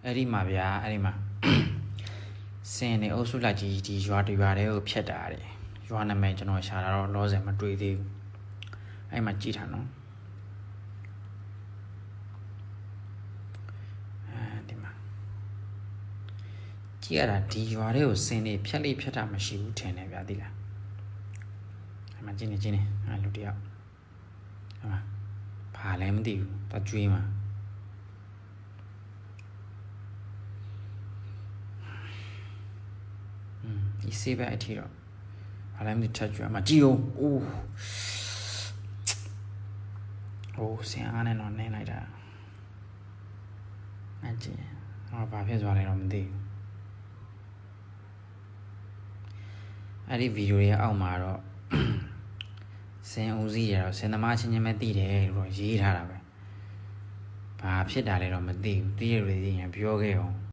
အဲ့ဒီမှာဗျာအဲ့ဒီမှာစင်နေအုပ်စုလိုက်ကြီးဒီရွာတရွာတွေကိုဖျက်တာတယ်ရွာနာမည်ကျွန်တော်ရှာတာတော့လောဆယ်မတွေ့သေးဘူးအဲ့မှာကြည့်ထားနော်ဒီမှာကြည့်ရတာဒီရွာတွေကိုစင်နေဖျက်လိဖျက်တာမရှိဘူးထင်တယ်ဗျာသိလားအဲ့မှာကြည့်နေအဲ့လူတယောက်အဲ့မှာဘာလဲမသိဘူးတကြွေးမှာဒီစေးပဲအထီတော့ဘာလဲမသိထက်ကြွမှာကြည့်အောင်အိုးစင်အားနဲ့တော့နေလိုက်တာအကြည့်ဘာဖြစ်သွားလဲတော့မသိဘူးအဲ့ဒီဗီဒီယိုရဲ့အောက်မှာတော့စင်ဦးစီးရတော့စင်သမားချင်းချင်းပဲတည်တယ်လို့ရေးထားတာပဲဘာဖြစ်တာလဲတော့မသိဘူးတည်ရလို့ရင်ပြောခဲ့အောင်